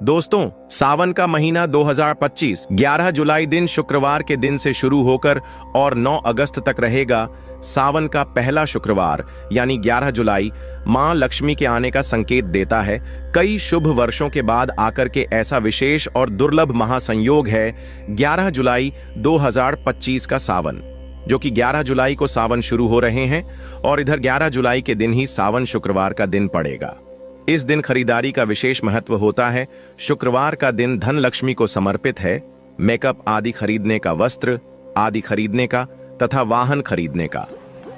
दोस्तों, सावन का महीना 2025 11 जुलाई दिन शुक्रवार के दिन से शुरू होकर और 9 अगस्त तक रहेगा। सावन का पहला शुक्रवार यानी 11 जुलाई मां लक्ष्मी के आने का संकेत देता है। कई शुभ वर्षों के बाद आकर के ऐसा विशेष और दुर्लभ महासंयोग है 11 जुलाई 2025 का सावन, जो कि 11 जुलाई को सावन शुरू हो रहे हैं और इधर 11 जुलाई के दिन ही सावन शुक्रवार का दिन पड़ेगा। इस दिन खरीदारी का विशेष महत्व होता है। शुक्रवार का दिन धन लक्ष्मी को समर्पित है। मेकअप आदि खरीदने का, वस्त्र आदि खरीदने का तथा वाहन खरीदने का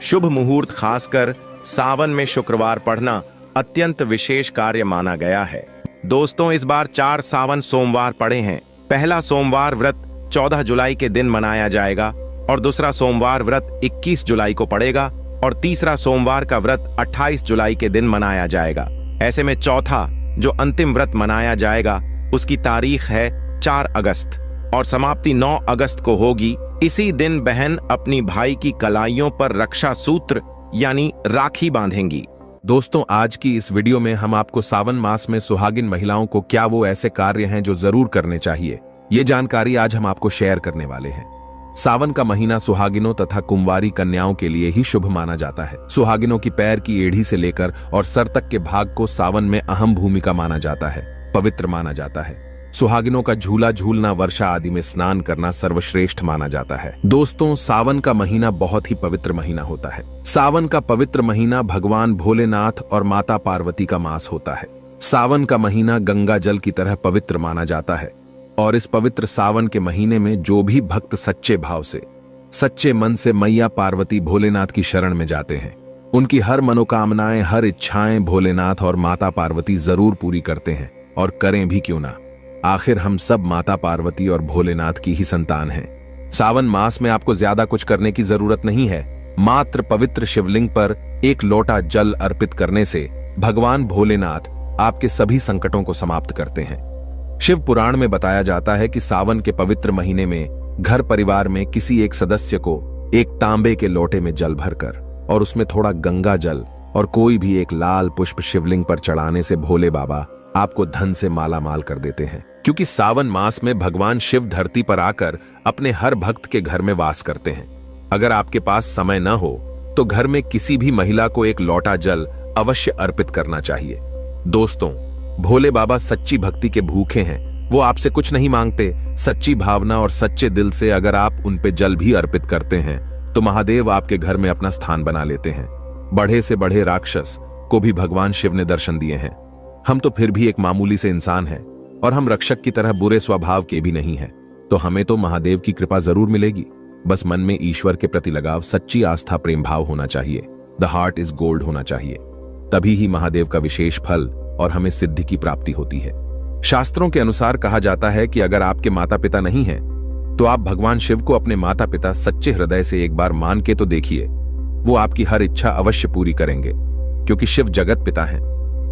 शुभ मुहूर्त खासकर सावन में शुक्रवार पढ़ना अत्यंत विशेष कार्य माना गया है। दोस्तों, इस बार 4 सावन सोमवार पड़े हैं। पहला सोमवार व्रत 14 जुलाई के दिन मनाया जाएगा और दूसरा सोमवार व्रत 21 जुलाई को पड़ेगा और तीसरा सोमवार का व्रत 28 जुलाई के दिन मनाया जाएगा। ऐसे में चौथा जो अंतिम व्रत मनाया जाएगा उसकी तारीख है 4 अगस्त और समाप्ति 9 अगस्त को होगी। इसी दिन बहन अपनी भाई की कलाइयों पर रक्षा सूत्र यानी राखी बांधेंगी। दोस्तों, आज की इस वीडियो में हम आपको सावन मास में सुहागिन महिलाओं को क्या वो ऐसे कार्य हैं जो जरूर करने चाहिए, ये जानकारी आज हम आपको शेयर करने वाले हैं। सावन का महीना सुहागिनों तथा कुंवारी कन्याओं के लिए ही शुभ माना जाता है। सुहागिनों की पैर की एड़ी से लेकर और सर तक के भाग को सावन में अहम भूमिका माना जाता है, पवित्र माना जाता है। सुहागिनों का झूला झूलना, वर्षा आदि में स्नान करना सर्वश्रेष्ठ माना जाता है। दोस्तों, सावन का महीना बहुत ही पवित्र महीना होता है। सावन का पवित्र महीना भगवान भोलेनाथ और माता पार्वती का मास होता है। सावन का महीना गंगा जल की तरह पवित्र माना जाता है और इस पवित्र सावन के महीने में जो भी भक्त सच्चे भाव से, सच्चे मन से मैया पार्वती भोलेनाथ की शरण में जाते हैं, उनकी हर मनोकामनाएं, हर इच्छाएं भोलेनाथ और माता पार्वती जरूर पूरी करते हैं। और करें भी क्यों ना, आखिर हम सब माता पार्वती और भोलेनाथ की ही संतान हैं। सावन मास में आपको ज्यादा कुछ करने की जरूरत नहीं है। मात्र पवित्र शिवलिंग पर 1 लोटा जल अर्पित करने से भगवान भोलेनाथ आपके सभी संकटों को समाप्त करते हैं। शिव पुराण में बताया जाता है कि सावन के पवित्र महीने में घर परिवार में किसी एक सदस्य को एक तांबे के लोटे में जल भरकर और उसमें थोड़ा गंगा जल और कोई भी एक लाल पुष्प शिवलिंग पर चढ़ाने से भोले बाबा आपको धन से माला माल कर देते हैं। क्योंकि सावन मास में भगवान शिव धरती पर आकर अपने हर भक्त के घर में वास करते हैं। अगर आपके पास समय न हो तो घर में किसी भी महिला को 1 लोटा जल अवश्य अर्पित करना चाहिए। दोस्तों, भोले बाबा सच्ची भक्ति के भूखे हैं। वो आपसे कुछ नहीं मांगते। सच्ची भावना और सच्चे दिल से अगर आप उन पे जल भी अर्पित करते हैं तो महादेव आपके घर में अपना स्थान बना लेते हैं। बढ़े से बढ़े राक्षस को भी भगवान शिव ने दर्शन दिए हैं। हम तो फिर भी एक मामूली से इंसान हैं और हम रक्षक की तरह बुरे स्वभाव के भी नहीं हैं, तो हमें तो महादेव की कृपा जरूर मिलेगी। बस मन में ईश्वर के प्रति लगाव, सच्ची आस्था, प्रेम भाव होना चाहिए। द हार्ट इज गोल्ड होना चाहिए। तभी ही महादेव का विशेष फल और हमें सिद्धि की प्राप्ति होती है। शास्त्रों के अनुसार कहा जाता है कि अगर आपके माता पिता नहीं हैं, तो आप भगवान शिव को अपने माता पिता सच्चे हृदय से एक बार मान के तो देखिए। वो आपकी हर इच्छा अवश्य पूरी करेंगे, क्योंकि शिव जगत पिता हैं।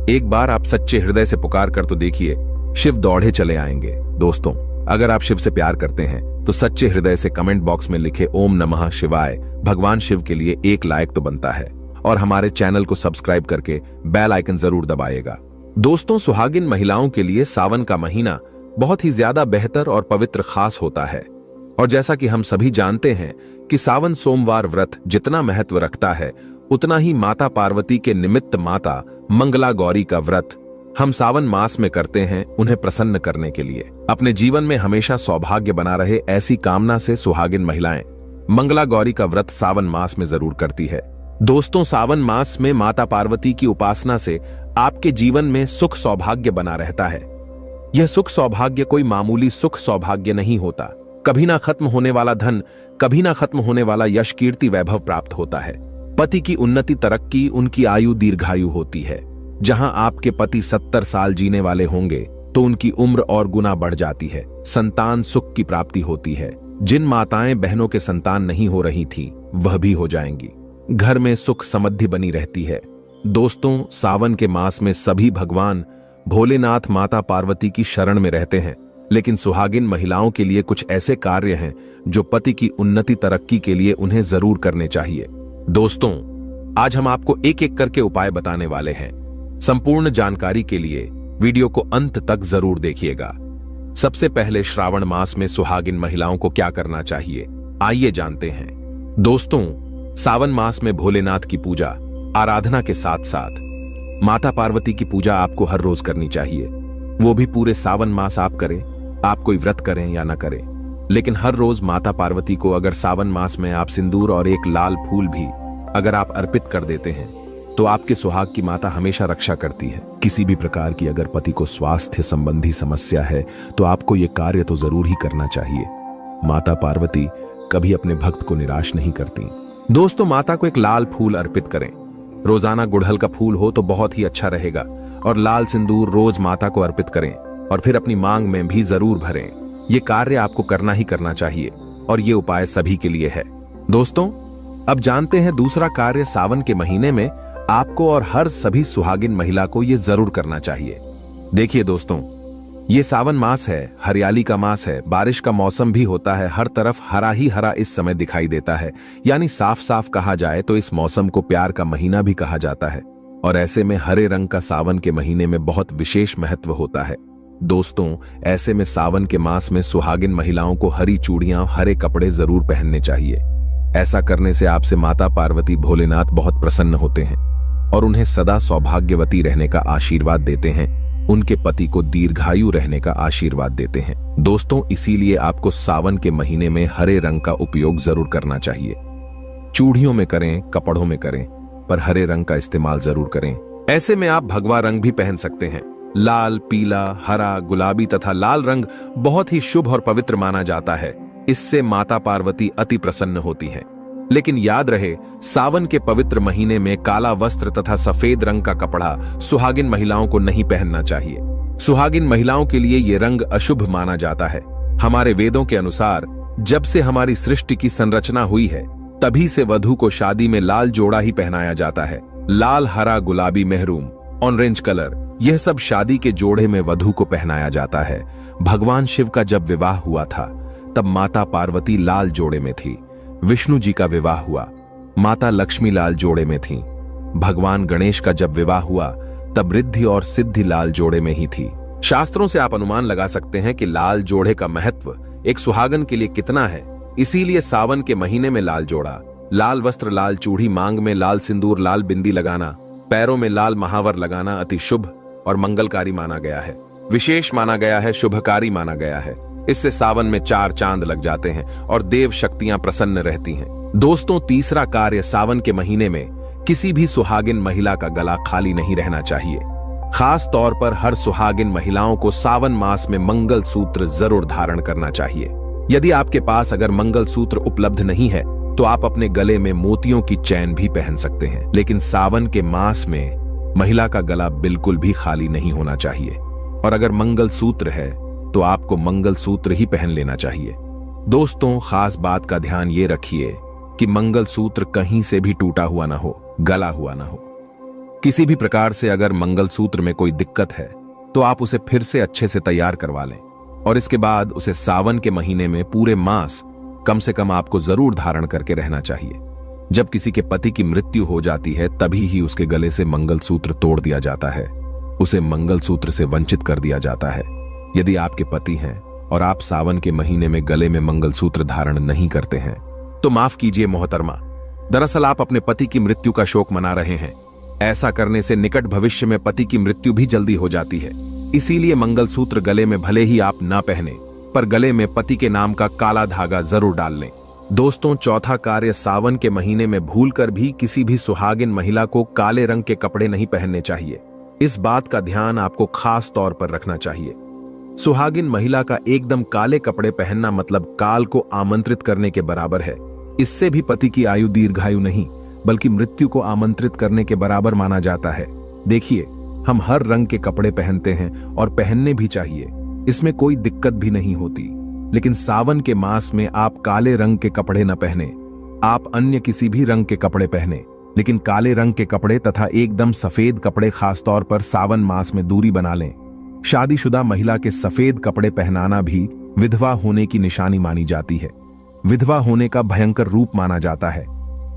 एक बार आप सच्चे हृदय से पुकार कर तो देखिए, शिव दौड़े चले आएंगे। दोस्तों, अगर आप शिव से प्यार करते हैं तो सच्चे हृदय से कमेंट बॉक्स में लिखे ओम नमः शिवाय भगवान शिव के लिए 1 लाइक तो बनता है और हमारे चैनल को सब्सक्राइब करके बेल आइकन जरूर दबाइएगा। दोस्तों, सुहागिन महिलाओं के लिए सावन का महीना बहुत ही ज्यादा बेहतर और पवित्र खास होता है। और जैसा कि हम सभी जानते हैं कि सावन सोमवार व्रत जितना महत्व रखता है, उतना ही माता पार्वती के निमित्त माता मंगला गौरी का व्रत हम सावन मास में करते हैं, उन्हें प्रसन्न करने के लिए। अपने जीवन में हमेशा सौभाग्य बना रहे, ऐसी कामना से सुहागिन महिलाएं मंगला गौरी का व्रत सावन मास में जरूर करती है। दोस्तों, सावन मास में माता पार्वती की उपासना से आपके जीवन में सुख सौभाग्य बना रहता है। यह सुख सौभाग्य कोई मामूली सुख सौभाग्य नहीं होता। कभी ना खत्म होने वाला धन, कभी ना खत्म होने वाला यश, कीर्ति, वैभव प्राप्त होता है। पति की उन्नति, तरक्की, उनकी आयु दीर्घायु होती है। जहां आपके पति 70 साल जीने वाले होंगे तो उनकी उम्र और गुना बढ़ जाती है। संतान सुख की प्राप्ति होती है। जिन माताएं बहनों के संतान नहीं हो रही थी, वह भी हो जाएंगी। घर में सुख समृद्धि बनी रहती है। दोस्तों, सावन के मास में सभी भगवान भोलेनाथ माता पार्वती की शरण में रहते हैं, लेकिन सुहागिन महिलाओं के लिए कुछ ऐसे कार्य हैं जो पति की उन्नति, तरक्की के लिए उन्हें जरूर करने चाहिए। दोस्तों, आज हम आपको एक एक करके उपाय बताने वाले हैं। संपूर्ण जानकारी के लिए वीडियो को अंत तक जरूर देखिएगा। सबसे पहले श्रावण मास में सुहागिन महिलाओं को क्या करना चाहिए, आइए जानते हैं। दोस्तों, सावन मास में भोलेनाथ की पूजा आराधना के साथ साथ माता पार्वती की पूजा आपको हर रोज करनी चाहिए। वो भी पूरे सावन मास आप करें, आप कोई व्रत करें या ना करें, लेकिन हर रोज माता पार्वती को अगर सावन मास में आप सिंदूर और एक लाल फूल भी अगर आप अर्पित कर देते हैं तो आपके सुहाग की माता हमेशा रक्षा करती है। किसी भी प्रकार की अगर पति को स्वास्थ्य संबंधी समस्या है तो आपको यह कार्य तो जरूर ही करना चाहिए। माता पार्वती कभी अपने भक्त को निराश नहीं करती। दोस्तों, माता को एक लाल फूल अर्पित करें। रोजाना गुड़हल का फूल हो तो बहुत ही अच्छा रहेगा, और लाल सिंदूर रोज माता को अर्पित करें और फिर अपनी मांग में भी जरूर भरें। ये कार्य आपको करना ही करना चाहिए और ये उपाय सभी के लिए है। दोस्तों, अब जानते हैं दूसरा कार्य सावन के महीने में आपको और हर सभी सुहागिन महिला को ये जरूर करना चाहिए। देखिए दोस्तों, ये सावन मास है, हरियाली का मास है, बारिश का मौसम भी होता है, हर तरफ हरा ही हरा इस समय दिखाई देता है। यानी साफ साफ कहा जाए तो इस मौसम को प्यार का महीना भी कहा जाता है, और ऐसे में हरे रंग का सावन के महीने में बहुत विशेष महत्व होता है। दोस्तों, ऐसे में सावन के मास में सुहागिन महिलाओं को हरी चूड़ियां, हरे कपड़े जरूर पहनने चाहिए। ऐसा करने से आपसे माता पार्वती भोलेनाथ बहुत प्रसन्न होते हैं और उन्हें सदा सौभाग्यवती रहने का आशीर्वाद देते हैं, उनके पति को दीर्घायु रहने का आशीर्वाद देते हैं। दोस्तों, इसीलिए आपको सावन के महीने में हरे रंग का उपयोग जरूर करना चाहिए। चूड़ियों में करें, कपड़ों में करें, पर हरे रंग का इस्तेमाल जरूर करें। ऐसे में आप भगवा रंग भी पहन सकते हैं। लाल, पीला, हरा, गुलाबी तथा लाल रंग बहुत ही शुभ और पवित्र माना जाता है। इससे माता पार्वती अति प्रसन्न होती हैं। लेकिन याद रहे, सावन के पवित्र महीने में काला वस्त्र तथा सफेद रंग का कपड़ा सुहागिन महिलाओं को नहीं पहनना चाहिए। सुहागिन महिलाओं के लिए ये रंग अशुभ माना जाता है। हमारे वेदों के अनुसार जब से हमारी सृष्टि की संरचना हुई है तभी से वधू को शादी में लाल जोड़ा ही पहनाया जाता है। लाल, हरा, गुलाबी, मेहरून, ऑरेंज कलर, यह सब शादी के जोड़े में वधू को पहनाया जाता है। भगवान शिव का जब विवाह हुआ था तब माता पार्वती लाल जोड़े में थी। विष्णु जी का विवाह हुआ, माता लक्ष्मी लाल जोड़े में थी। भगवान गणेश का जब विवाह हुआ तब रिद्धि और सिद्धि लाल जोड़े में ही थी। शास्त्रों से आप अनुमान लगा सकते हैं कि लाल जोड़े का महत्व एक सुहागन के लिए कितना है। इसीलिए सावन के महीने में लाल जोड़ा, लाल वस्त्र, लाल चूड़ी, मांग में लाल सिंदूर, लाल बिंदी लगाना, पैरों में लाल महावर लगाना अति शुभ और मंगलकारी माना गया है, विशेष माना गया है, शुभकारी माना गया है। इससे सावन में 4 चांद लग जाते हैं और देव शक्तियां प्रसन्न रहती हैं। दोस्तों, तीसरा कार्य सावन के महीने में किसी भी सुहागिन महिला का गला खाली नहीं रहना चाहिए। खास तौर पर हर सुहागिन महिलाओं को सावन मास में मंगल सूत्र जरूर धारण करना चाहिए। यदि आपके पास अगर मंगल सूत्र उपलब्ध नहीं है तो आप अपने गले में मोतियों की चैन भी पहन सकते हैं, लेकिन सावन के मास में महिला का गला बिल्कुल भी खाली नहीं होना चाहिए। और अगर मंगल सूत्र है तो आपको मंगल सूत्र ही पहन लेना चाहिए। दोस्तों, खास बात का ध्यान ये रखिए कि मंगल सूत्र कहीं से भी टूटा हुआ ना हो, गला हुआ ना हो। किसी भी प्रकार से अगर मंगल सूत्र में कोई दिक्कत है तो आप उसे फिर से अच्छे से तैयार करवा लें और इसके बाद उसे सावन के महीने में पूरे मास कम से कम आपको जरूर धारण करके रहना चाहिए। जब किसी के पति की मृत्यु हो जाती है तभी ही उसके गले से मंगल सूत्र तोड़ दिया जाता है, उसे मंगल सूत्र से वंचित कर दिया जाता है। यदि आपके पति हैं और आप सावन के महीने में गले में मंगल सूत्र धारण नहीं करते हैं तो माफ कीजिए मोहतरमा, दरअसल आप अपने पति की मृत्यु का शोक मना रहे हैं। ऐसा करने से निकट भविष्य में पति की मृत्यु भी जल्दी हो जाती है। इसीलिए मंगल सूत्र गले में भले ही आप ना पहने पर गले में पति के नाम का काला धागा जरूर डाल लें। दोस्तों, चौथा कार्य सावन के महीने में भूलकर भी किसी भी सुहागिन महिला को काले रंग के कपड़े नहीं पहनने चाहिए। इस बात का ध्यान आपको खास तौर पर रखना चाहिए। सुहागिन महिला का एकदम काले कपड़े पहनना मतलब काल को आमंत्रित करने के बराबर है। इससे भी पति की आयु दीर्घायु नहीं बल्कि मृत्यु को आमंत्रित करने के बराबर माना जाता है। देखिए, हम हर रंग के कपड़े पहनते हैं और पहनने भी चाहिए, इसमें कोई दिक्कत भी नहीं होती। लेकिन सावन के मास में आप काले रंग के कपड़े न पहने, आप अन्य किसी भी रंग के कपड़े पहने, लेकिन काले रंग के कपड़े तथा एकदम सफेद कपड़े खासतौर पर सावन मास में दूरी बना लें। शादीशुदा महिला के सफेद कपड़े पहनाना भी विधवा होने की निशानी मानी जाती है, विधवा होने का भयंकर रूप माना जाता है।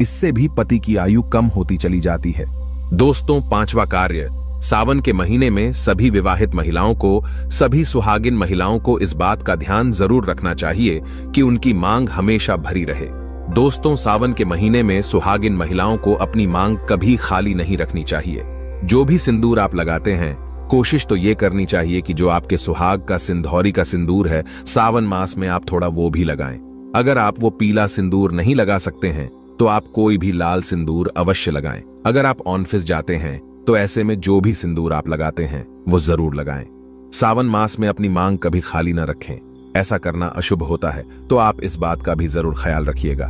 इससे भी पति की आयु कम होती चली जाती है। दोस्तों, पांचवा कार्य सावन के महीने में सभी विवाहित महिलाओं को, सभी सुहागिन महिलाओं को इस बात का ध्यान जरूर रखना चाहिए कि उनकी मांग हमेशा भरी रहे। दोस्तों, सावन के महीने में सुहागिन महिलाओं को अपनी मांग कभी खाली नहीं रखनी चाहिए। जो भी सिंदूर आप लगाते हैं, कोशिश तो ये करनी चाहिए कि जो आपके सुहाग का सिंदूरी का सिंदूर है, सावन मास में आप थोड़ा वो भी लगाएं। अगर आप वो पीला सिंदूर नहीं लगा सकते हैं तो आप कोई भी लाल सिंदूर अवश्य लगाएं। अगर आप ऑफिस जाते हैं तो ऐसे में जो भी सिंदूर आप लगाते हैं वो जरूर लगाएं। सावन मास में अपनी मांग कभी खाली ना रखें, ऐसा करना अशुभ होता है, तो आप इस बात का भी जरूर ख्याल रखिएगा।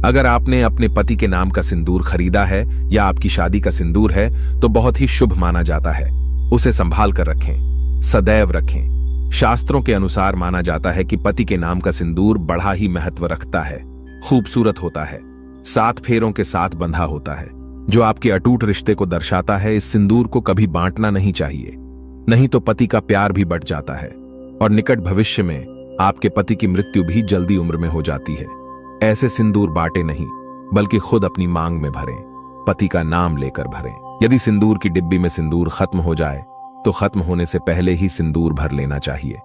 अगर आपने अपने पति के नाम का सिंदूर खरीदा है या आपकी शादी का सिंदूर है तो बहुत ही शुभ माना जाता है। उसे संभाल कर रखें, सदैव रखें। शास्त्रों के अनुसार माना जाता है कि पति के नाम का सिंदूर बड़ा ही महत्व रखता है, खूबसूरत होता है, 7 फेरों के साथ बंधा होता है, जो आपके अटूट रिश्ते को दर्शाता है। इस सिंदूर को कभी बांटना नहीं चाहिए, नहीं तो पति का प्यार भी बढ़ जाता है और निकट भविष्य में आपके पति की मृत्यु भी जल्दी उम्र में हो जाती है। ऐसे सिंदूर बांटे नहीं, बल्कि खुद अपनी मांग में भरें, पति का नाम लेकर भरें। यदि सिंदूर की डिब्बी में सिंदूर खत्म हो जाए तो खत्म होने से पहले ही सिंदूर भर लेना चाहिए।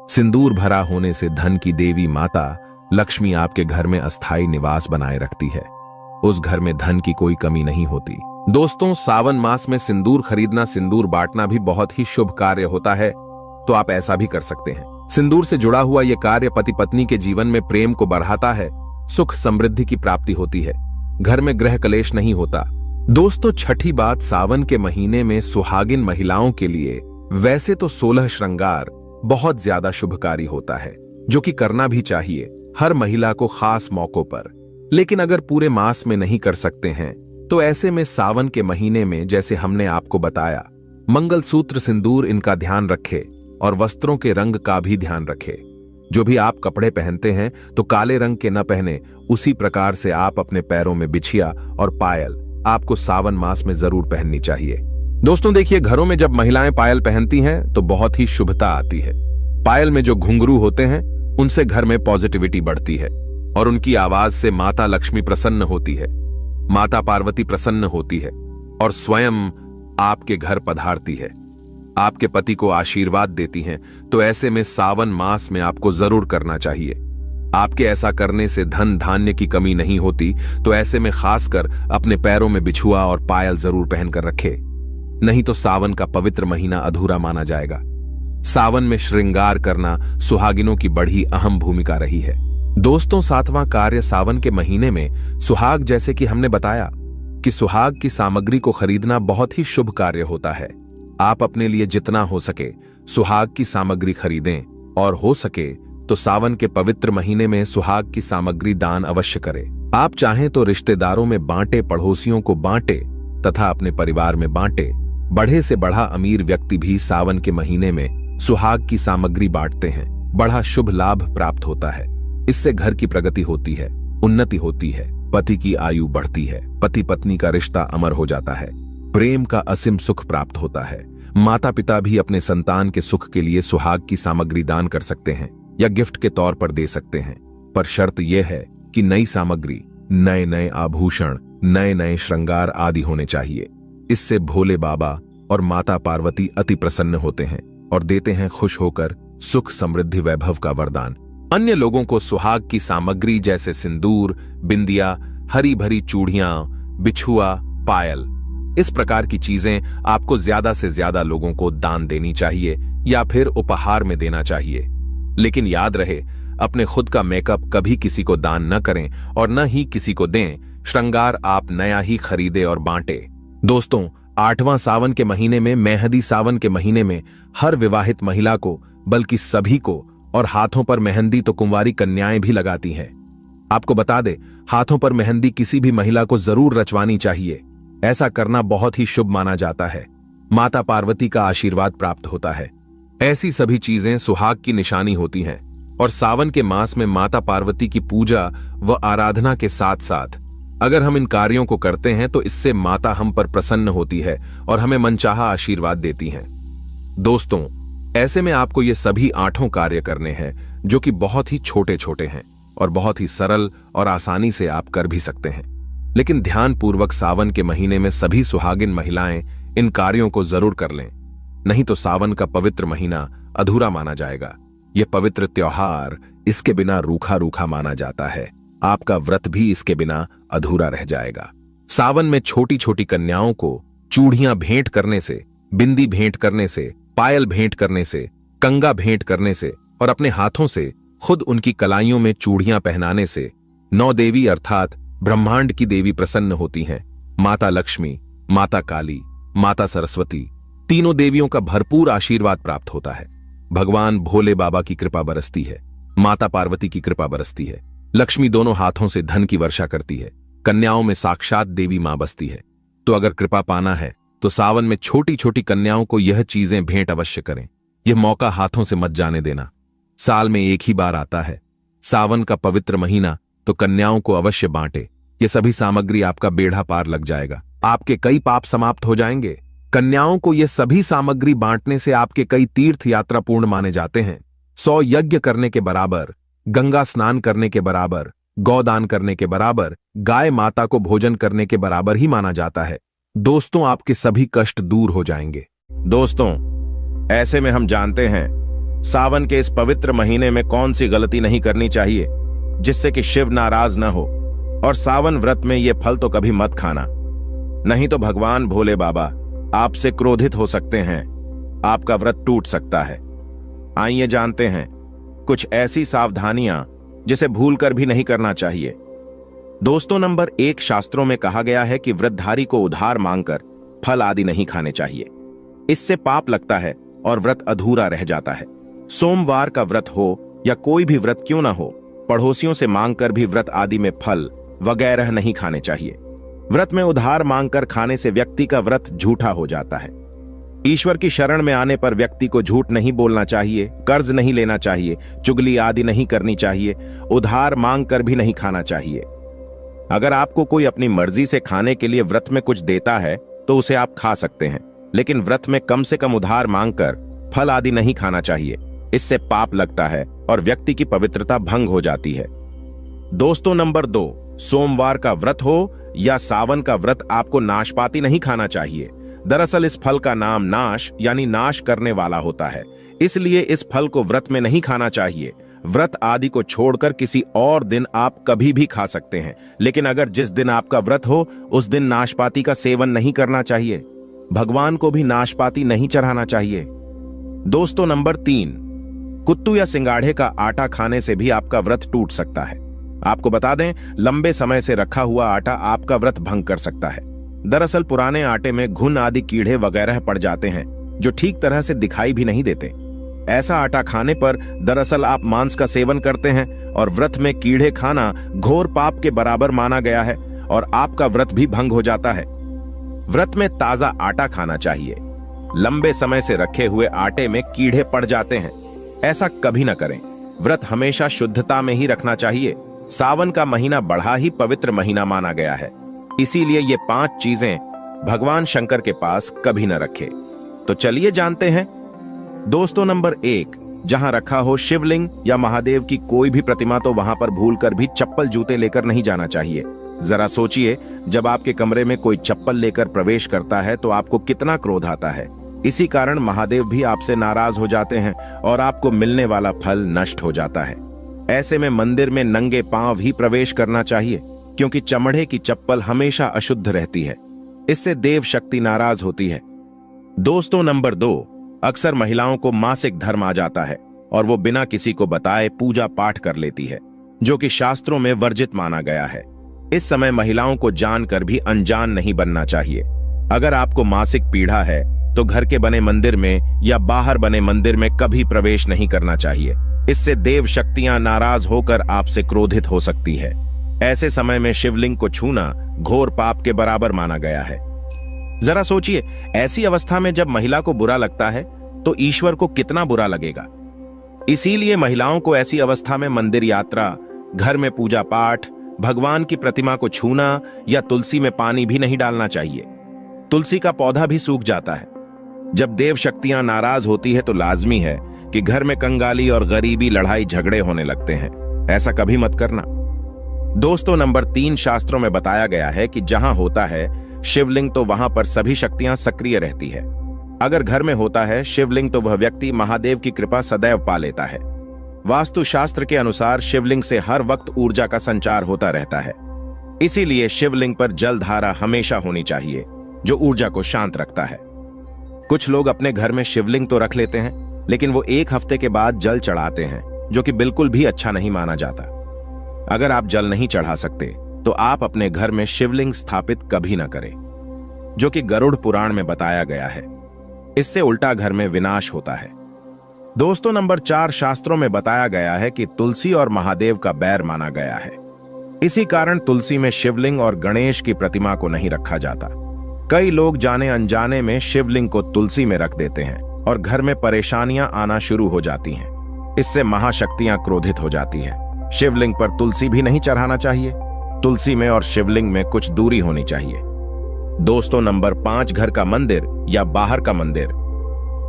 सिंदूर भरा होने से धन की देवी माता लक्ष्मी आपके घर में अस्थायी निवास बनाए रखती है। उस घर में धन की कोई कमी नहीं होती। दोस्तों, सावन मास में सिंदूर खरीदना, सिंदूर बांटना भी बहुत ही शुभ कार्य होता है, तो आप ऐसा भी कर सकते हैं। सिंदूर से जुड़ा हुआ यह कार्य पति पत्नी के जीवन में प्रेम को बढ़ाता है, सुख समृद्धि की प्राप्ति होती है, घर में ग्रह कलेश नहीं होता। दोस्तों, छठी बात, सावन के महीने में सुहागिन महिलाओं के लिए वैसे तो 16 श्रृंगार बहुत ज्यादा शुभकारी होता है, जो कि करना भी चाहिए हर महिला को खास मौकों पर। लेकिन अगर पूरे मास में नहीं कर सकते हैं तो ऐसे में सावन के महीने में, जैसे हमने आपको बताया, मंगलसूत्र, सिंदूर, इनका ध्यान रखे और वस्त्रों के रंग का भी ध्यान रखे। जो भी आप कपड़े पहनते हैं तो काले रंग के न पहने, उसी प्रकार से आप अपने पैरों में बिछिया और पायल आपको सावन मास में जरूर पहननी चाहिए। दोस्तों देखिए, घरों में जब महिलाएं पायल पहनती हैं तो बहुत ही शुभता आती है। पायल में जो घुंघरू होते हैं उनसे घर में पॉजिटिविटी बढ़ती है और उनकी आवाज से माता लक्ष्मी प्रसन्न होती है, माता पार्वती प्रसन्न होती है और स्वयं आपके घर पधारती है, आपके पति को आशीर्वाद देती हैं। तो ऐसे में सावन मास में आपको जरूर करना चाहिए। आपके ऐसा करने से धन धान्य की कमी नहीं होती, तो ऐसे में खासकर अपने पैरों में बिछुआ और पायल जरूर पहनकर रखे, नहीं तो सावन का पवित्र महीना अधूरा माना जाएगा। सावन में श्रृंगार करना सुहागिनों की बड़ी अहम भूमिका रही है। दोस्तों, 7वां कार्य सावन के महीने में सुहाग, जैसे कि हमने बताया कि सुहाग की सामग्री को खरीदना बहुत ही शुभ कार्य होता है। आप अपने लिए जितना हो सके सुहाग की सामग्री खरीदें और हो सके तो सावन के पवित्र महीने में सुहाग की सामग्री दान अवश्य करें। आप चाहें तो रिश्तेदारों में बांटे, पड़ोसियों को बांटे तथा अपने परिवार में बांटे। बढ़े से बढ़ा अमीर व्यक्ति भी सावन के महीने में सुहाग की सामग्री बांटते हैं। बड़ा शुभ लाभ प्राप्त होता है। इससे घर की प्रगति होती है, उन्नति होती है, पति की आयु बढ़ती है, पति पत्नी का रिश्ता अमर हो जाता है, प्रेम का असीम सुख प्राप्त होता है। माता पिता भी अपने संतान के सुख के लिए सुहाग की सामग्री दान कर सकते हैं या गिफ्ट के तौर पर दे सकते हैं, पर शर्त यह है कि नई सामग्री, नए नए आभूषण, नए नए श्रृंगार आदि होने चाहिए। इससे भोले बाबा और माता पार्वती अति प्रसन्न होते हैं और देते हैं खुश होकर सुख समृद्धि वैभव का वरदान। अन्य लोगों को सुहाग की सामग्री जैसे सिंदूर, बिंदिया, हरी भरी चूड़ियां, बिछुआ, पायल, इस प्रकार की चीजें आपको ज्यादा से ज्यादा लोगों को दान देनी चाहिए या फिर उपहार में देना चाहिए। लेकिन याद रहे, अपने खुद का मेकअप कभी किसी को दान न करें और न ही किसी को दें। श्रृंगार आप नया ही खरीदे और बांटे। दोस्तों, 8वां सावन के महीने में, मेहंदी सावन के महीने में हर विवाहित महिला को, बल्कि सभी को, और हाथों पर मेहंदी तो कुंवारी कन्याएं भी लगाती हैं। आपको बता दे, हाथों पर मेहंदी किसी भी महिला को जरूर रचवानी चाहिए। ऐसा करना बहुत ही शुभ माना जाता है। माता पार्वती का आशीर्वाद प्राप्त होता है। ऐसी सभी चीजें सुहाग की निशानी होती हैं और सावन के मास में माता पार्वती की पूजा व आराधना के साथ साथ अगर हम इन कार्यों को करते हैं तो इससे माता हम पर प्रसन्न होती है और हमें मनचाहा आशीर्वाद देती हैं। दोस्तों, ऐसे में आपको ये सभी 8 कार्य करने हैं, जो कि बहुत ही छोटे छोटे हैं और बहुत ही सरल और आसानी से आप कर भी सकते हैं। लेकिन ध्यानपूर्वक सावन के महीने में सभी सुहागिन महिलाएं इन कार्यों को जरूर कर लें, नहीं तो सावन का पवित्र महीना अधूरा माना जाएगा। यह पवित्र त्योहार इसके बिना रूखा रूखा माना जाता है। आपका व्रत भी इसके बिना अधूरा रह जाएगा। सावन में छोटी छोटी कन्याओं को चूड़ियां भेंट करने से, बिंदी भेंट करने से, पायल भेंट करने से, कंगा भेंट करने से और अपने हाथों से खुद उनकी कलाइयों में चूड़ियां पहनाने से 9 देवी अर्थात ब्रह्मांड की देवी प्रसन्न होती हैं। माता लक्ष्मी, माता काली, माता सरस्वती, तीनों देवियों का भरपूर आशीर्वाद प्राप्त होता है। भगवान भोले बाबा की कृपा बरसती है, माता पार्वती की कृपा बरसती है। लक्ष्मी दोनों हाथों से धन की वर्षा करती है। कन्याओं में साक्षात देवी मां बसती है। तो अगर कृपा पाना है तो सावन में छोटी छोटी कन्याओं को यह चीजें भेंट अवश्य करें। यह मौका हाथों से मत जाने देना। साल में एक ही बार आता है सावन का पवित्र महीना, तो कन्याओं को अवश्य बांटे। ये सभी सामग्री आपका बेड़ा पार लग जाएगा। आपके कई पाप समाप्त हो जाएंगे। कन्याओं को ये सभी सामग्री बांटने से आपके कई तीर्थ यात्रा पूर्ण माने जाते हैं। 100 यज्ञ करने के बराबर, गंगा स्नान करने के बराबर, गौदान करने के बराबर, गाय माता को भोजन करने के बराबर ही माना जाता है। दोस्तों, आपके सभी कष्ट दूर हो जाएंगे। दोस्तों, ऐसे में हम जानते हैं सावन के इस पवित्र महीने में कौन सी गलती नहीं करनी चाहिए जिससे कि शिव नाराज न हो। और सावन व्रत में ये फल तो कभी मत खाना, नहीं तो भगवान भोले बाबा आपसे क्रोधित हो सकते हैं। आपका व्रत टूट सकता है। आइए जानते हैं कुछ ऐसी सावधानियां जिसे भूलकर भी नहीं करना चाहिए। दोस्तों, नंबर 1, शास्त्रों में कहा गया है कि व्रतधारी को उधार मांगकर फल आदि नहीं खाने चाहिए। इससे पाप लगता है और व्रत अधूरा रह जाता है। सोमवार का व्रत हो या कोई भी व्रत क्यों ना हो, पड़ोसियों से मांगकर भी व्रत आदि में फल वगैरह नहीं खाने चाहिए। व्रत में उधार मांगकर खाने से व्यक्ति का व्रत झूठा हो जाता है। ईश्वर की शरण में आने पर व्यक्ति को झूठ नहीं बोलना चाहिए, कर्ज नहीं लेना चाहिए, चुगली आदि नहीं करनी चाहिए, उधार मांगकर भी नहीं खाना चाहिए। अगर आपको कोई अपनी मर्जी से खाने के लिए व्रत में कुछ देता है तो उसे आप खा सकते हैं, लेकिन व्रत में कम से कम उधार मांगकर फल आदि नहीं खाना चाहिए। इससे पाप लगता है और व्यक्ति की पवित्रता भंग हो जाती है। दोस्तों, नंबर 2, सोमवार का व्रत हो या सावन का व्रत, आपको नाशपाती नहीं खाना चाहिए। दरअसल इस फल का नाम नाश यानी नाश करने वाला होता है, इसलिए इस फल को व्रत में नहीं खाना चाहिए। व्रत आदि को छोड़कर किसी और दिन आप कभी भी खा सकते हैं, लेकिन अगर जिस दिन आपका व्रत हो उस दिन नाशपाती का सेवन नहीं करना चाहिए। भगवान को भी नाशपाती नहीं चढ़ाना चाहिए। दोस्तों, नंबर 3, कुत्तू या सिंगाड़े का आटा खाने से भी आपका व्रत टूट सकता है। आपको बता दें, लंबे समय से रखा हुआ आटा आपका व्रत भंग कर सकता है। दरअसल पुराने आटे में घुन आदि कीड़े वगैरह पड़ जाते हैं जो ठीक तरह से दिखाई भी नहीं देते। ऐसा आटा खाने पर दरअसल आप मांस का सेवन करते हैं और व्रत में कीड़े खाना घोर पाप के बराबर माना गया है और आपका व्रत भी भंग हो जाता है। व्रत में ताजा आटा खाना चाहिए। लंबे समय से रखे हुए आटे में कीड़े पड़ जाते हैं, ऐसा कभी ना करें। व्रत हमेशा शुद्धता में ही रखना चाहिए। सावन का महीना बड़ा ही पवित्र महीना माना गया है, इसीलिए ये 5 चीजें भगवान शंकर के पास कभी न रखे। तो चलिए जानते हैं। दोस्तों, नंबर 1, जहां रखा हो शिवलिंग या महादेव की कोई भी प्रतिमा तो वहां पर भूलकर भी चप्पल जूते लेकर नहीं जाना चाहिए। जरा सोचिए, जब आपके कमरे में कोई चप्पल लेकर प्रवेश करता है तो आपको कितना क्रोध आता है। इसी कारण महादेव भी आपसे नाराज हो जाते हैं और आपको मिलने वाला फल नष्ट हो जाता है। ऐसे में मंदिर में नंगे पांव ही प्रवेश करना चाहिए, क्योंकि चमड़े की चप्पल हमेशा अशुद्ध रहती है। इससे देव शक्ति नाराज होती है। दोस्तों, नंबर 2, अक्सर महिलाओं को मासिक धर्म आ जाता है और वो बिना किसी को बताए पूजा पाठ कर लेती है, जो कि शास्त्रों में वर्जित माना गया है। इस समय महिलाओं को जानकर भी अनजान नहीं बनना चाहिए। अगर आपको मासिक पीड़ा है तो घर के बने मंदिर में या बाहर बने मंदिर में कभी प्रवेश नहीं करना चाहिए। इससे देव शक्तियां नाराज होकर आपसे क्रोधित हो सकती है। ऐसे समय में शिवलिंग को छूना घोर पाप के बराबर माना गया है। जरा सोचिए, ऐसी अवस्था में जब महिला को बुरा लगता है तो ईश्वर को कितना बुरा लगेगा। इसीलिए महिलाओं को ऐसी अवस्था में मंदिर यात्रा, घर में पूजा पाठ, भगवान की प्रतिमा को छूना या तुलसी में पानी भी नहीं डालना चाहिए। तुलसी का पौधा भी सूख जाता है। जब देव शक्तियां नाराज होती है तो लाजमी है कि घर में कंगाली और गरीबी, लड़ाई झगड़े होने लगते हैं। ऐसा कभी मत करना। दोस्तों, नंबर 3, शास्त्रों में बताया गया है कि जहां होता है शिवलिंग तो वहां पर सभी शक्तियां सक्रिय रहती है। अगर घर में होता है शिवलिंग तो वह व्यक्ति महादेव की कृपा सदैव पा लेता है। वास्तुशास्त्र के अनुसार शिवलिंग से हर वक्त ऊर्जा का संचार होता रहता है, इसीलिए शिवलिंग पर जलधारा हमेशा होनी चाहिए जो ऊर्जा को शांत रखता है। कुछ लोग अपने घर में शिवलिंग तो रख लेते हैं, लेकिन वो 1 हफ्ते के बाद जल चढ़ाते हैं, जो कि बिल्कुल भी अच्छा नहीं माना जाता। अगर आप जल नहीं चढ़ा सकते तो आप अपने घर में शिवलिंग स्थापित कभी ना करें, जो कि गरुड़ पुराण में बताया गया है। इससे उल्टा घर में विनाश होता है। दोस्तों, नंबर 4, शास्त्रों में बताया गया है कि तुलसी और महादेव का बैर माना गया है। इसी कारण तुलसी में शिवलिंग और गणेश की प्रतिमा को नहीं रखा जाता। कई लोग जाने अनजाने में शिवलिंग को तुलसी में रख देते हैं और घर में परेशानियां आना शुरू हो जाती हैं। इससे महाशक्तियां क्रोधित हो जाती हैं। शिवलिंग पर तुलसी भी नहीं चढ़ाना चाहिए। तुलसी में और शिवलिंग में कुछ दूरी होनी चाहिए। दोस्तों, नंबर 5, घर का मंदिर या बाहर का मंदिर।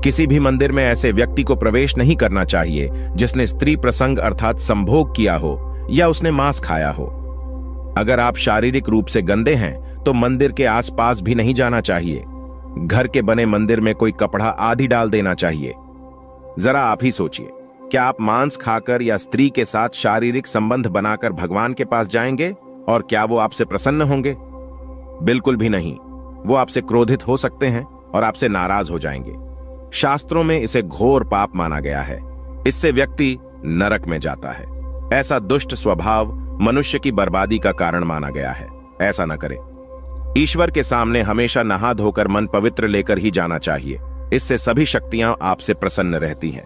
किसी भी मंदिर में ऐसे व्यक्ति को प्रवेश नहीं करना चाहिए जिसने स्त्री प्रसंग अर्थात संभोग किया हो या उसने मांस खाया हो। अगर आप शारीरिक रूप से गंदे हैं तो मंदिर के आसपास भी नहीं जाना चाहिए। घर के बने मंदिर में कोई कपड़ा आदि डाल देना चाहिए। जरा आप ही सोचिए, क्या आप मांस खाकर या स्त्री के साथ शारीरिक संबंध बनाकर भगवान के पास जाएंगे और क्या वो आपसे प्रसन्न होंगे? बिल्कुल भी नहीं। वो आपसे क्रोधित हो सकते हैं और आपसे नाराज हो जाएंगे। शास्त्रों में इसे घोर पाप माना गया है। इससे व्यक्ति नरक में जाता है। ऐसा दुष्ट स्वभाव मनुष्य की बर्बादी का कारण माना गया है। ऐसा न करें। ईश्वर के सामने हमेशा नहा धोकर मन पवित्र लेकर ही जाना चाहिए। इससे सभी शक्तियां आपसे प्रसन्न रहती हैं।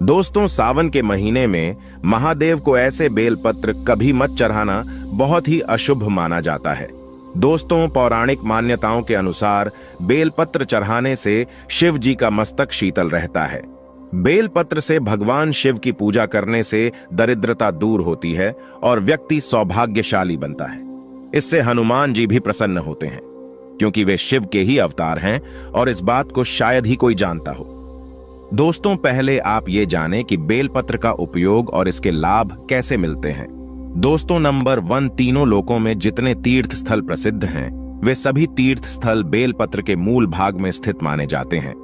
दोस्तों, सावन के महीने में महादेव को ऐसे बेलपत्र कभी मत चढ़ाना बहुत ही अशुभ माना जाता है। दोस्तों, पौराणिक मान्यताओं के अनुसार बेलपत्र चढ़ाने से शिव जी का मस्तक शीतल रहता है। बेलपत्र से भगवान शिव की पूजा करने से दरिद्रता दूर होती है और व्यक्ति सौभाग्यशाली बनता है। इससे हनुमान जी भी प्रसन्न होते हैं, क्योंकि वे शिव के ही अवतार हैं और इस बात को शायद ही कोई जानता हो। दोस्तों, पहले आप ये जानें कि बेलपत्र का उपयोग और इसके लाभ कैसे मिलते हैं। दोस्तों, नंबर 1, तीनों लोकों में जितने तीर्थ स्थल प्रसिद्ध हैं वे सभी तीर्थ स्थल बेलपत्र के मूल भाग में स्थित माने जाते हैं।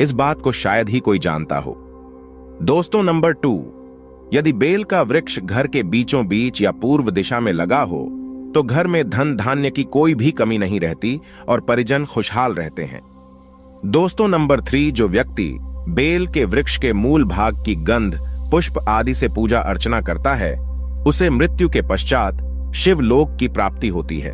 इस बात को शायद ही कोई जानता हो। दोस्तों, नंबर 2, यदि बेल का वृक्ष घर के बीचों बीच या पूर्व दिशा में लगा हो तो घर में धन धान्य की कोई भी कमी नहीं रहती और परिजन खुशहाल रहते हैं। दोस्तों, नंबर 3, जो व्यक्ति बेल के वृक्ष के मूल भाग की गंध, पुष्प आदि से पूजा अर्चना करता है उसे मृत्यु के पश्चात शिवलोक की प्राप्ति होती है।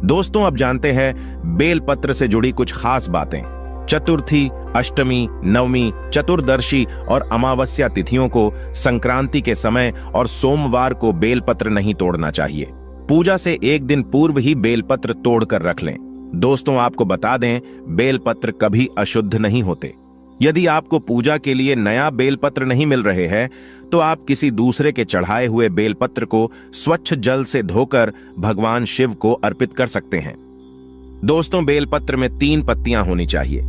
दोस्तों, अब जानते हैं बेलपत्र से जुड़ी कुछ खास बातें। चतुर्थी, अष्टमी, नवमी, चतुर्दशी और अमावस्या तिथियों को संक्रांति के समय और सोमवार को बेलपत्र नहीं तोड़ना चाहिए। पूजा से 1 दिन पूर्व ही बेलपत्र तोड़कर रख लें। दोस्तों, आपको बता दें, बेलपत्र कभी अशुद्ध नहीं होते। यदि आपको पूजा के लिए नया बेलपत्र नहीं मिल रहे हैं तो आप किसी दूसरे के चढ़ाए हुए बेलपत्र को स्वच्छ जल से धोकर भगवान शिव को अर्पित कर सकते हैं। दोस्तों, बेलपत्र में 3 पत्तियां होनी चाहिए।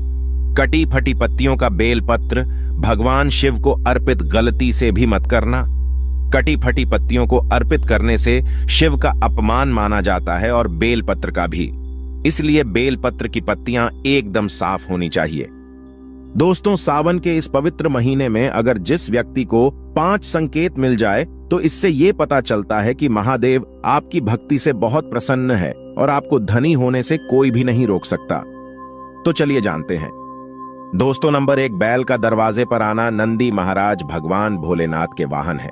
कटी फटी पत्तियों का बेलपत्र भगवान शिव को अर्पित गलती से भी मत करना। कटी फटी पत्तियों को अर्पित करने से शिव का अपमान माना जाता है और बेलपत्र का भी। इसलिए बेलपत्र की पत्तियां एकदम साफ होनी चाहिए। दोस्तों, सावन के इस पवित्र महीने में अगर जिस व्यक्ति को 5 संकेत मिल जाए तो इससे यह पता चलता है कि महादेव आपकी भक्ति से बहुत प्रसन्न है और आपको धनी होने से कोई भी नहीं रोक सकता। तो चलिए जानते हैं। दोस्तों, नंबर 1, बैल का दरवाजे पर आना। नंदी महाराज भगवान भोलेनाथ के वाहन है।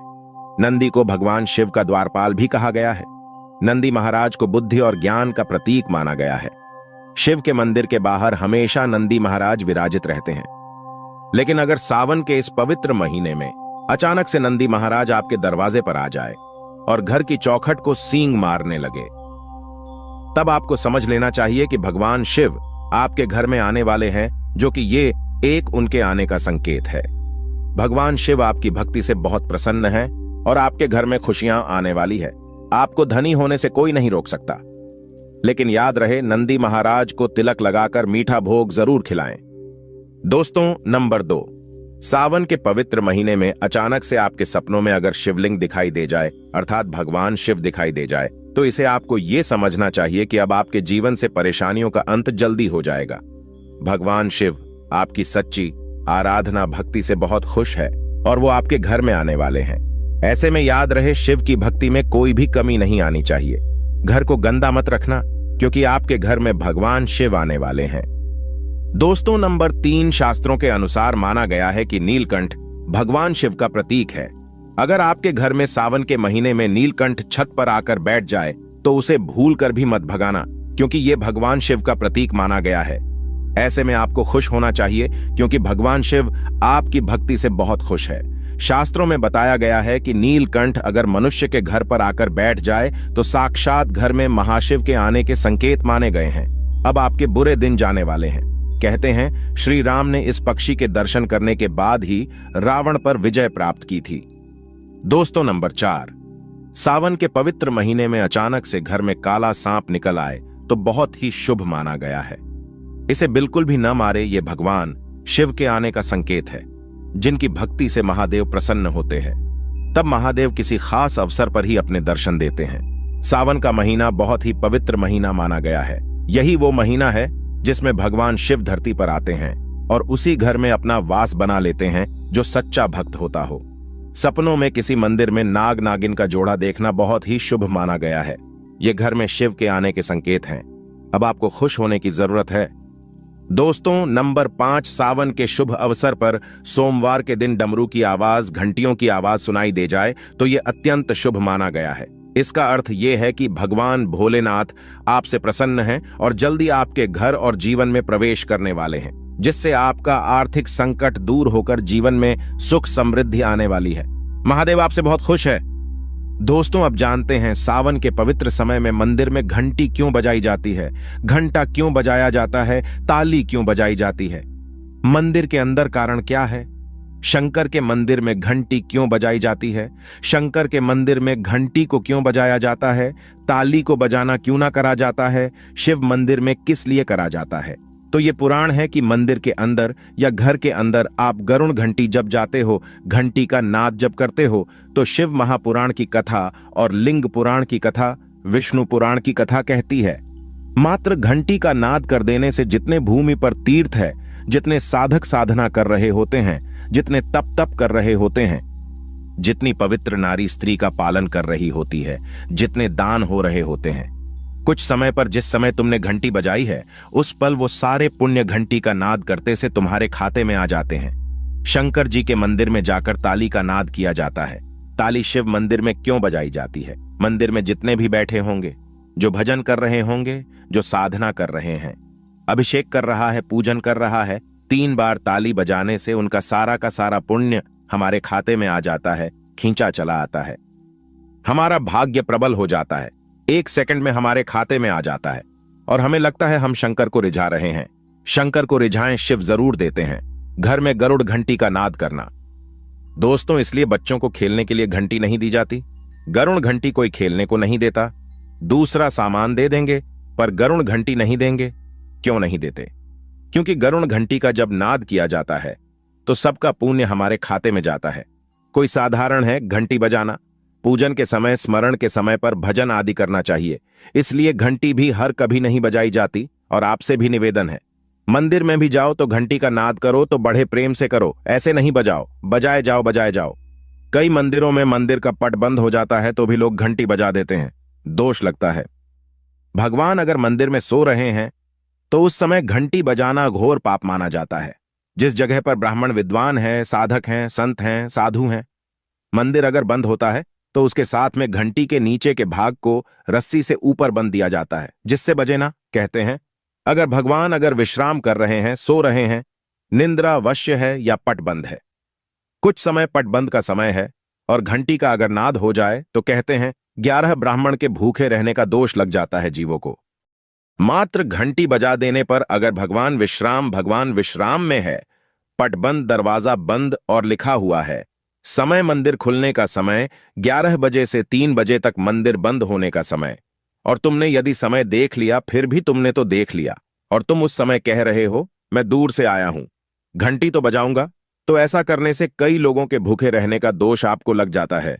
नंदी को भगवान शिव का द्वारपाल भी कहा गया है। नंदी महाराज को बुद्धि और ज्ञान का प्रतीक माना गया है। शिव के मंदिर के बाहर हमेशा नंदी महाराज विराजित रहते हैं। लेकिन अगर सावन के इस पवित्र महीने में अचानक से नंदी महाराज आपके दरवाजे पर आ जाए और घर की चौखट को सींग मारने लगे, तब आपको समझ लेना चाहिए कि भगवान शिव आपके घर में आने वाले हैं, जो कि ये एक उनके आने का संकेत है। भगवान शिव आपकी भक्ति से बहुत प्रसन्न है और आपके घर में खुशियां आने वाली है। आपको धनी होने से कोई नहीं रोक सकता। लेकिन याद रहे, नंदी महाराज को तिलक लगाकर मीठा भोग जरूर खिलाएं। दोस्तों, नंबर 2, सावन के पवित्र महीने में अचानक से आपके सपनों में अगर शिवलिंग दिखाई दे जाए, अर्थात भगवान शिव दिखाई दे जाए, तो इसे आपको ये समझना चाहिए कि अब आपके जीवन से परेशानियों का अंत जल्दी हो जाएगा। भगवान शिव आपकी सच्ची आराधना भक्ति से बहुत खुश है और वो आपके घर में आने वाले हैं। ऐसे में याद रहे, शिव की भक्ति में कोई भी कमी नहीं आनी चाहिए। घर को गंदा मत रखना, क्योंकि आपके घर में भगवान शिव आने वाले हैं। दोस्तों, नंबर 3, शास्त्रों के अनुसार माना गया है कि नीलकंठ भगवान शिव का प्रतीक है। अगर आपके घर में सावन के महीने में नीलकंठ छत पर आकर बैठ जाए तो उसे भूल कर भी मत भगाना, क्योंकि यह भगवान शिव का प्रतीक माना गया है। ऐसे में आपको खुश होना चाहिए, क्योंकि भगवान शिव आपकी भक्ति से बहुत खुश है। शास्त्रों में बताया गया है कि नीलकंठ अगर मनुष्य के घर पर आकर बैठ जाए तो साक्षात घर में महाशिव के आने के संकेत माने गए हैं। अब आपके बुरे दिन जाने वाले हैं। कहते हैं श्री राम ने इस पक्षी के दर्शन करने के बाद ही रावण पर विजय प्राप्त की थी। दोस्तों, नंबर 4, सावन के पवित्र महीने में अचानक से घर में काला सांप निकल आए तो बहुत ही शुभ माना गया है। इसे बिल्कुल भी न मारे, ये भगवान शिव के आने का संकेत है। जिनकी भक्ति से महादेव प्रसन्न होते हैं, तब महादेव किसी खास अवसर पर ही अपने दर्शन देते हैं। सावन का महीना बहुत ही पवित्र महीना माना गया है। यही वो महीना है जिसमें भगवान शिव धरती पर आते हैं और उसी घर में अपना वास बना लेते हैं जो सच्चा भक्त होता हो। सपनों में किसी मंदिर में नाग नागिन का जोड़ा देखना बहुत ही शुभ माना गया है। ये घर में शिव के आने के संकेत हैं। अब आपको खुश होने की जरूरत है। दोस्तों, नंबर 5, सावन के शुभ अवसर पर सोमवार के दिन डमरू की आवाज, घंटियों की आवाज सुनाई दे जाए तो यह अत्यंत शुभ माना गया है। इसका अर्थ यह है कि भगवान भोलेनाथ आपसे प्रसन्न हैं और जल्दी आपके घर और जीवन में प्रवेश करने वाले हैं, जिससे आपका आर्थिक संकट दूर होकर जीवन में सुख समृद्धि आने वाली है। महादेव आपसे बहुत खुश है। दोस्तों, अब जानते हैं सावन के पवित्र समय में मंदिर में घंटी क्यों बजाई जाती है, घंटा क्यों बजाया जाता है, ताली क्यों बजाई जाती है। मंदिर के अंदर कारण क्या है? शंकर के मंदिर में घंटी क्यों बजाई जाती है? शंकर के मंदिर में घंटी को क्यों बजाया जाता है? ताली को बजाना क्यों ना करा जाता है? शिव मंदिर में किस लिए करा जाता है? तो ये पुराण है कि मंदिर के अंदर या घर के अंदर आप गरुड़ घंटी जब जाते हो, घंटी का नाद जब करते हो, तो शिव महापुराण की कथा और लिंग पुराण की कथा, विष्णु पुराण की कथा कहती है। मात्र घंटी का नाद कर देने से जितने भूमि पर तीर्थ है, जितने साधक साधना कर रहे होते हैं, जितने तप कर रहे होते हैं, जितनी पवित्र नारी स्त्री का पालन कर रही होती है, जितने दान हो रहे होते हैं, कुछ समय पर जिस समय तुमने घंटी बजाई है, उस पल वो सारे पुण्य घंटी का नाद करते से तुम्हारे खाते में आ जाते हैं। शंकर जी के मंदिर में जाकर ताली का नाद किया जाता है। ताली शिव मंदिर में क्यों बजाई जाती है? मंदिर में जितने भी बैठे होंगे, जो भजन कर रहे होंगे, जो साधना कर रहे हैं, अभिषेक कर रहा है, पूजन कर रहा है, 3 बार ताली बजाने से उनका सारा का सारा पुण्य हमारे खाते में आ जाता है, खींचा चला आता है। हमारा भाग्य प्रबल हो जाता है, 1 सेकंड में हमारे खाते में आ जाता है और हमें लगता है हम शंकर को रिझा रहे हैं। शंकर को रिझाएं, शिव जरूर देते हैं। घर में गरुड़ घंटी का नाद करना। दोस्तों, इसलिए बच्चों को खेलने के लिए घंटी नहीं दी जाती। गरुड़ घंटी कोई खेलने को नहीं देता। दूसरा सामान दे देंगे, पर गरुड़ घंटी नहीं देंगे। क्यों नहीं देते? क्योंकि गरुड़ घंटी का जब नाद किया जाता है तो सबका पुण्य हमारे खाते में जाता है। कोई साधारण है घंटी बजाना, पूजन के समय, स्मरण के समय पर भजन आदि करना चाहिए। इसलिए घंटी भी हर कभी नहीं बजाई जाती। और आपसे भी निवेदन है, मंदिर में भी जाओ तो घंटी का नाद करो तो बड़े प्रेम से करो, ऐसे नहीं बजाओ, बजाए जाओ बजाए जाओ। कई मंदिरों में मंदिर का पट बंद हो जाता है तो भी लोग घंटी बजा देते हैं, दोष लगता है। भगवान अगर मंदिर में सो रहे हैं तो उस समय घंटी बजाना घोर पाप माना जाता है। जिस जगह पर ब्राह्मण विद्वान है, साधक हैं, संत हैं, साधु हैं, मंदिर अगर बंद होता है तो उसके साथ में घंटी के नीचे के भाग को रस्सी से ऊपर बंद दिया जाता है, जिससे बजे ना। कहते हैं अगर भगवान अगर विश्राम कर रहे हैं, सो रहे हैं, निंद्रा वश्य है या पट बंद है, कुछ समय पट बंद का समय है और घंटी का अगर नाद हो जाए तो कहते हैं 11 ब्राह्मण के भूखे रहने का दोष लग जाता है जीवों को। मात्र घंटी बजा देने पर अगर भगवान विश्राम में है, पट बंद, दरवाजा बंद और लिखा हुआ है समय मंदिर खुलने का समय 11 बजे से 3 बजे तक मंदिर बंद होने का समय, और तुमने यदि समय देख लिया, फिर भी तुमने तो देख लिया और तुम उस समय कह रहे हो मैं दूर से आया हूं, घंटी तो बजाऊंगा, तो ऐसा करने से कई लोगों के भूखे रहने का दोष आपको लग जाता है।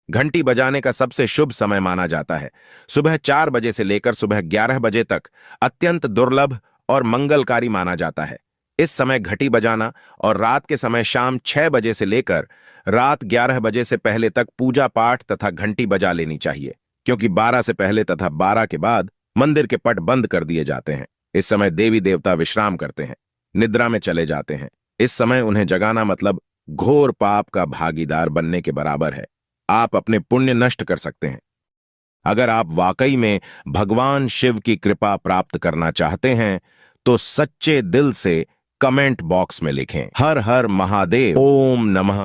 घंटी बजाने का सबसे शुभ समय माना जाता है सुबह 4 बजे से लेकर सुबह 11 बजे तक अत्यंत दुर्लभ और मंगलकारी माना जाता है। इस समय घंटी बजाना और रात के समय शाम 6 बजे से लेकर रात 11 बजे से पहले तक पूजा पाठ तथा घंटी बजा लेनी चाहिए, क्योंकि 12 से पहले तथा 12 के बाद मंदिर के पट बंद कर दिए जाते हैं। इस समय देवी देवता विश्राम करते हैं, निद्रा में चले जाते हैं। इस समय उन्हें जगाना मतलब घोर पाप का भागीदार बनने के बराबर है। आप अपने पुण्य नष्ट कर सकते हैं। अगर आप वाकई में भगवान शिव की कृपा प्राप्त करना चाहते हैं तो सच्चे दिल से कमेंट बॉक्स में लिखें हर हर महादेव, ओम नमः